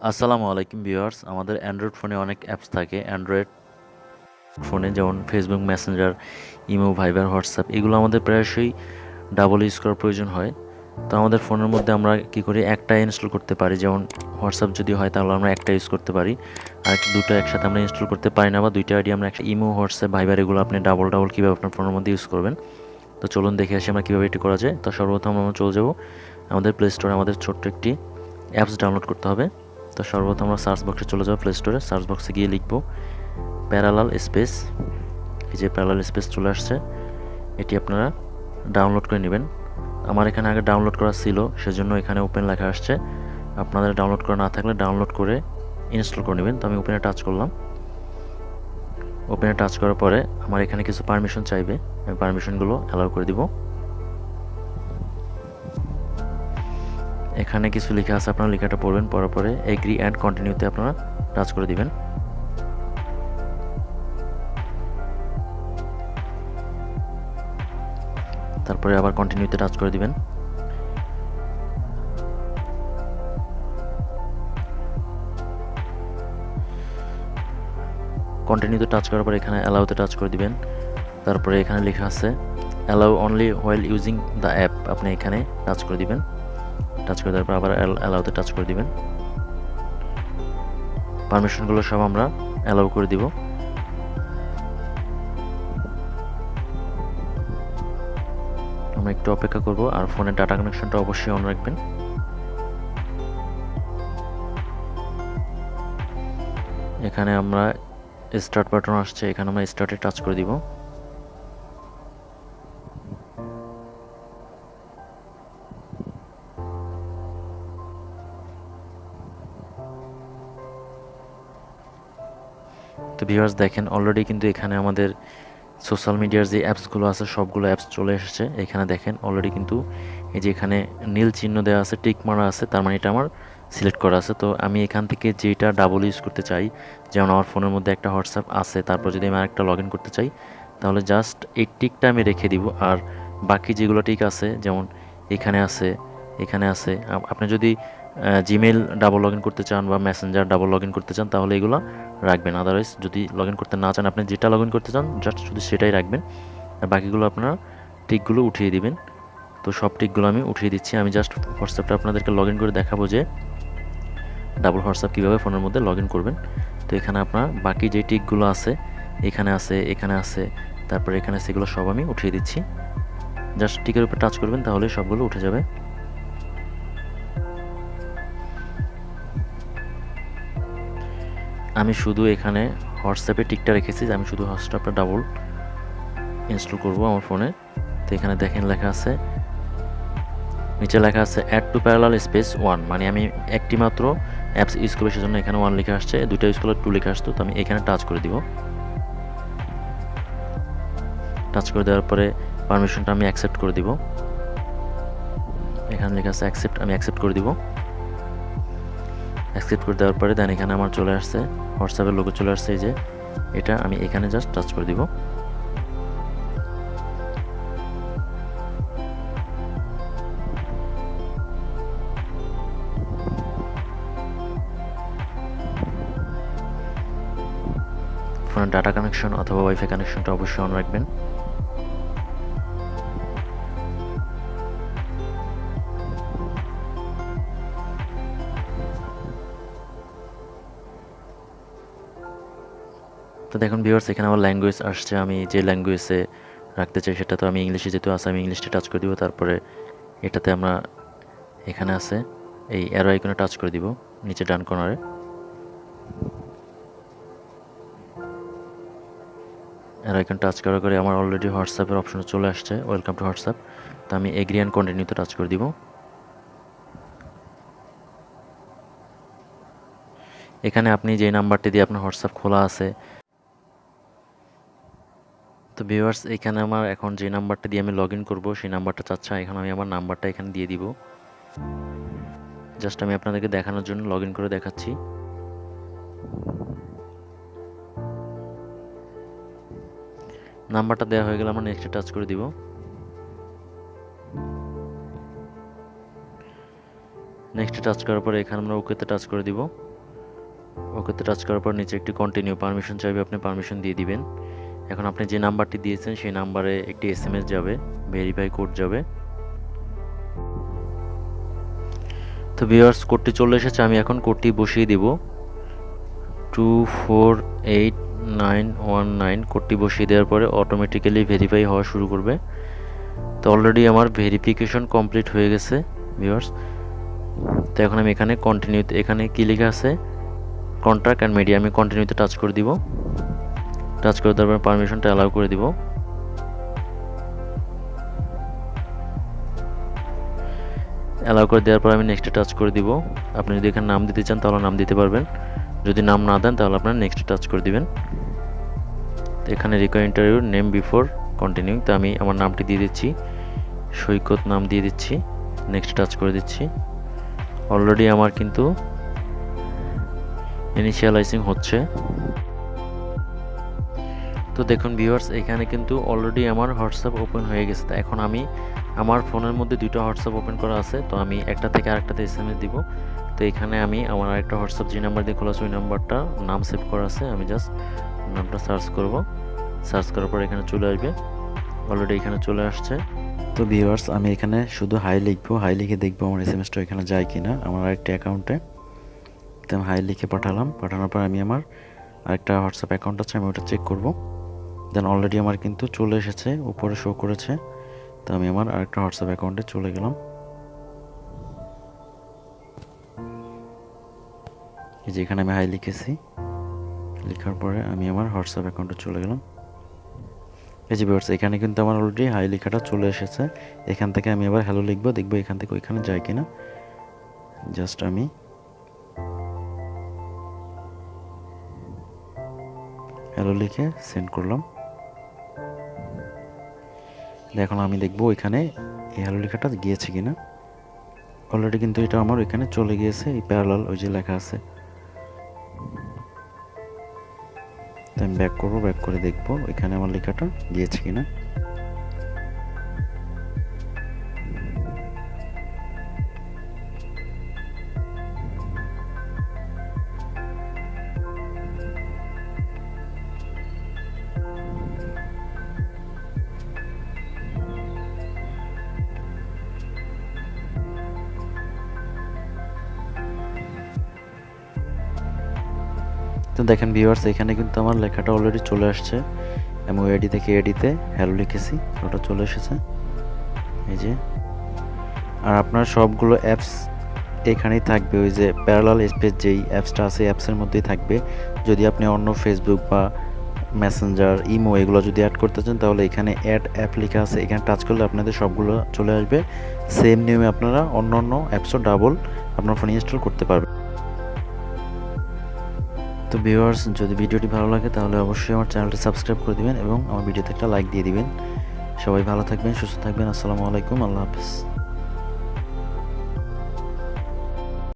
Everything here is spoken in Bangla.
আসসালামু আলাইকুম ভিউয়ার্স। আমাদের অ্যান্ড্রয়েড ফোনে অনেক অ্যাপস থাকে। অ্যান্ড্রয়েড ফোনে যেমন ফেসবুক মেসেঞ্জার, ইমো, ভাইবার, হোয়াটসঅ্যাপ এগুলো আমাদের প্রায়শই ডাবল ইউজ করার প্রয়োজন হয়। তো আমাদের ফোনের মধ্যে আমরা কী করি, একটা ইনস্টল করতে পারি। যেমন হোয়াটসঅ্যাপ যদি হয় তাহলে আমরা একটা ইউজ করতে পারি, আর দুটো একসাথে আমরা ইনস্টল করতে পারি না, বা দুইটা আইডি আমরা একটা ইমো, হোয়াটসঅ্যাপ, ভাইবার এগুলো আপনি ডাবল ডাবল কীভাবে আপনার ফোনের মধ্যে ইউজ করবেন। তো চলুন দেখে আসি আমরা কীভাবে এটি করা যায়। তো সর্বপ্রথম আমরা চলে যাব আমাদের প্লে স্টোরে। আমাদের ছোট্ট একটি অ্যাপস ডাউনলোড করতে হবে। তো সর্বপ্রথম আমরা সার্চ বক্সে চলে যাব, প্লে স্টোরে সার্চ বক্সে গিয়ে লিখব প্যারালাল স্পেস। এই যে প্যারালাল স্পেস চলে আসছে, এটি আপনারা ডাউনলোড করে নেবেন। আমার এখানে আগে ডাউনলোড করা ছিল, সেজন্য এখানে ওপেন লেখা আসছে। আপনাদের ডাউনলোড করা না থাকলে ডাউনলোড করে ইনস্টল করে নেবেন। তো আমি ওপেনে টাচ করলাম। ওপেনে টাচ করার পরে আমার এখানে কিছু পারমিশন চাইবে, আমি পারমিশনগুলো অ্যালাউ করে দিব। এখানে কিছু লেখা আছে, আপনারা লেখাটা পড়বেন। পড়ার পরে এগ্রি অ্যান্ড কন্টিনিউতে আপনারা টাচ করে দিবেন। তারপরে আবার কন্টিনিউতে টাচ করে দিবেন। কন্টিনিউতে টাচ করার পর এখানে অ্যালাউতে টাচ করে দিবেন। তারপরে এখানে লেখা আছে allow only while using the app, আপনি এখানে টাচ করে দিবেন। টাচ করে দেওয়ার পর আবার অ্যালাউতে টাচ করে দিবেন। পারমিশনগুলো সব আমরা অ্যালাউ করে দিব। আমরা একটু অপেক্ষা করব, আর ফোনের ডাটা কানেকশনটা অবশ্যই অন রাখবেন। এখানে আমরা স্টার্ট বাটন আসছে, এখানে আমরা স্টার্টে টাচ করে দিব। তো ভিউয়ার্স দেখেন, অলরেডি কিন্তু এখানে আমাদের সোশ্যাল মিডিয়ার যে অ্যাপসগুলো আছে সবগুলো অ্যাপস চলে এসেছে। এখানে দেখেন অলরেডি কিন্তু এই যে এখানে নীল চিহ্ন দেওয়া আছে, টিক মারা আছে, তার মানে এটা আমার সিলেক্ট করা আছে। তো আমি এখান থেকে যেটা ডাবল ইউজ করতে চাই, যেমন আমার ফোনের মধ্যে একটা হোয়াটসঅ্যাপ আছে, তারপর যদি আমি আরেকটা লগ ইন করতে চাই, তাহলে জাস্ট এই টিকটা আমি রেখে দিব। আর বাকি যেগুলো টিক আছে, যেমন এখানে আছে, এখানে আছে, আপনি যদি জিমেল ডাবল লগ ইন করতে চান বা মেসেঞ্জার ডাবল লগ ইন করতে চান তাহলে এগুলো রাখবেন। আদারওয়াইজ যদি লগ ইন করতে না চান, আপনি যেটা লগ ইন করতে চান জাস্ট শুধু সেটাই রাখবেন, আর বাকিগুলো আপনারা টিকগুলো উঠিয়ে দিবেন। তো সব টিকগুলো আমি উঠিয়ে দিচ্ছি। আমি জাস্ট হোয়াটসঅ্যাপটা আপনাদেরকে লগ ইন করে দেখাবো যে ডাবল হোয়াটসঅ্যাপ কীভাবে ফোনের মধ্যে লগ ইন করবেন। তো এখানে আপনার বাকি যে টিকগুলো আছে, এখানে আছে, এখানে আছে, তারপরে এখানে সেগুলো সব আমি উঠিয়ে দিচ্ছি। জাস্ট টিকের উপর টাচ করবেন, তাহলে সবগুলো উঠে যাবে। আমি শুধু এখানে হোয়াটসঅ্যাপে টিকটা রেখেছি, আমি শুধু হোয়াটসঅ্যাপটা ডাবল ইনস্টল করব আমার ফোনে। তো এখানে দেখেন লেখা আছে, নিচে লেখা আছে অ্যাড টু প্যারালাল স্পেস 1, মানে আমি একটি মাত্র অ্যাপস ইউজ করবো, সেজন্য এখানে 1 লেখা আসছে। দুইটা ইউজ করলে 2 লেখা আসতো। তো আমি এখানে টাচ করে দিব। টাচ করে দেওয়ার পরে পারমিশনটা আমি অ্যাকসেপ্ট করে দিব। এখানে লেখা আছে অ্যাকসেপ্ট, আমি অ্যাকসেপ্ট করে দিব। অ্যাকসেপ্ট করে দেওয়ার পরে দেন এখানে আমার চলে আসছে হোয়াটসঅ্যাপের লোগো চলে আসছে, এই যে এটা, আমি এখানে জাস্ট টাচ করে দিব। ফোনের ডাটা কানেকশন অথবা ওয়াইফাই কানেকশনটা অবশ্যই অন রাখবেন। তো দেখুন ভিউয়ার্স, এখানে আমার ল্যাঙ্গুয়েজ আসছে, আমি যে ল্যাঙ্গুয়েজে রাখতে চাই সেটা, তো আমি ইংলিশে যেহেতু আছে আমি ইংলিশটা টাচ করে দিব। তারপরে এটাতে আমরা এখানে আছে এই অ্যারো আইকনে টাচ করে দিব নিচে ডান কর্নারে। অ্যারো আইকন টাচ করার করে আমার অলরেডি হোয়াটসঅ্যাপের অপশন চলে আসছে, ওয়েলকাম টু হোয়াটসঅ্যাপ। তো আমি এগ্রি অ্যান্ড কন্টিনিউতে টাচ করে দিব। এখানে আপনি যে নাম্বারটি দিয়ে আপনার হোয়াটসঅ্যাপ খোলা আছে, তো ভিউয়ার্স এখানে আমার এখন যে নাম্বারটা দিয়ে আমি লগ ইন করবো সেই নাম্বারটা চাচ্ছে, এখন আমি আমার নাম্বারটা এখানে দিয়ে দিব। জাস্ট আমি আপনাদেরকে দেখানোর জন্য লগ ইন করে দেখাচ্ছি। নাম্বারটা দেওয়া হয়ে গেলে আমরা নেক্সটে টাচ করে দিব। নেক্সটে টাচ করার পরে এখানে আমরা ওকেতে টাচ করে দিব। ওকেতে টাচ করার পর নিচে একটি কন্টিনিউ পারমিশন চাইবে, আপনি পারমিশন দিয়ে দিবেন। এখন আপনি যে নাম্বারটি দিয়েছেন সেই নাম্বারে একটি এসএমএস যাবে, ভেরিফাই কোড যাবে। তো ভিউয়ার্স কোডটি চলে এসেছে, আমি এখন কোডটি বসিয়ে দিব। 248919 কোডটি বসিয়ে দেওয়ার পরে অটোমেটিক্যালি ভেরিফাই হওয়া শুরু করবে। তো অলরেডি আমার ভেরিফিকেশন কমপ্লিট হয়ে গেছে ভিউয়ার্স। তো এখন আমি এখানে কন্টিনিউতে, এখানে কি লেখা আছে কন্ট্রাক্ট অ্যান্ড মিডিয়া, আমি কন্টিনিউতে টাচ করে দিব। টাচ করে দেওয়ার পর পারমিশনটা অ্যালাউ করে দিব। অ্যালাউ করে দেওয়ার পর আমি নেক্সটে টাচ করে দিব। আপনি যদি এখানে নাম দিতে চান তাহলে নাম দিতে পারবেন, যদি নাম না দেন তাহলে আপনারা নেক্সটে টাচ করে দিবেন। তো এখানে require interview name before continue, তো আমি আমার নামটি দিয়ে দিচ্ছি, সৈকত নাম দিয়ে দিচ্ছি, নেক্সট টাচ করে দিচ্ছি। অলরেডি আমার কিন্তু ইনিশিয়ালাইজিং হচ্ছে। তো দেখুন ভিউয়ার্স এখানে কিন্তু অলরেডি আমার হোয়াটসঅ্যাপ ওপেন হয়ে গেছে। তো এখন আমি আমার ফোনের মধ্যে দুটো হোয়াটসঅ্যাপ ওপেন করা আছে, তো আমি একটা থেকে আরেকটাতে এসএমএস দিব। তো এখানে আমি আমার আরেকটা হোয়াটসঅ্যাপ যে নাম্বার দিয়ে খোলা আছে ওই নাম্বারটা নাম সেভ করা আছে, আমি জাস্ট নামটা সার্চ করব। সার্চ করার পর এখানে চলে আসবে, অলরেডি এখানে চলে আসছে। তো ভিউয়ার্স আমি এখানে শুধু হাই লিখবো, হাই লিখে দেখবো আমার এসএমএসটা এখানে যায় কিনা আমার আরেকটা অ্যাকাউন্টে। তো আমি হাই লিখে পাঠালাম, পাঠানোর পর আমি আমার আরেকটা হোয়াটসঅ্যাপ অ্যাকাউন্ট আছে আমি ওটা চেক করব। দেন অলরেডি আমার কিন্তু চলে এসেছে, উপরে শো করেছে। তো আমি আমার আরেকটা হোয়াটসঅ্যাপ অ্যাকাউন্টে চলে গেলাম। এই যে এখানে আমি হাই লিখেছি, লেখার পরে আমি আমার হোয়াটসঅ্যাপ অ্যাকাউন্টে চলে গেলাম। এই যে ভিউয়ার্স এখানে কিন্তু আমার অলরেডি হাই লেখাটা চলে এসেছে। এখান থেকে আমি আবার হ্যালো লিখবো, দেখবো এখান থেকে ওইখানে যায় কিনা। জাস্ট আমি হ্যালো লিখে সেন্ড করলাম। এখন আমি দেখবো ওইখানে এই হ্যালো লেখাটা গিয়েছে কিনা। অলরেডি কিন্তু এটা আমার ওইখানে চলে গিয়েছে, এই প্যারালাল ওই যে লেখা আছে। তো আমি ব্যাক করবো, ব্যাক করে দেখবো ওইখানে আমার লেখাটা গিয়েছে কিনা। তো দেখেন ভিউয়ার্স এখানে কিন্তু আমার লেখাটা অলরেডি চলে আসছে এবং এডি থেকে এডিতে হ্যালো লিখেছি, ওটা চলে এসেছে এই যে। আর আপনার সবগুলো অ্যাপস এখানেই থাকবে, ওই যে প্যারালাল স্পেস যেই অ্যাপসটা আছে অ্যাপসের মধ্যেই থাকবে। যদি আপনি অন্য ফেসবুক বা মেসেঞ্জার ইমো এগুলো যদি অ্যাড করতে চান তাহলে এখানে অ্যাড অ্যাপ লেখা আছে, এখানে টাচ করলে আপনাদের সবগুলো চলে আসবে। সেম নিয়মে আপনারা অন্য অন্য অ্যাপসও ডাবল আপনার ফোনে ইনস্টল করতে পারবেন। তো ভিউয়ার্স যদি ভিডিওটি ভালো লাগে তাহলে অবশ্যই আমার চ্যানেলটি সাবস্ক্রাইব করে দিবেন এবং আমার ভিডিওতে একটা লাইক দিয়ে দিবেন। সবাই ভালো থাকবেন, সুস্থ থাকবেন। আসসালামু আলাইকুম, আল্লাহ হাফেজ।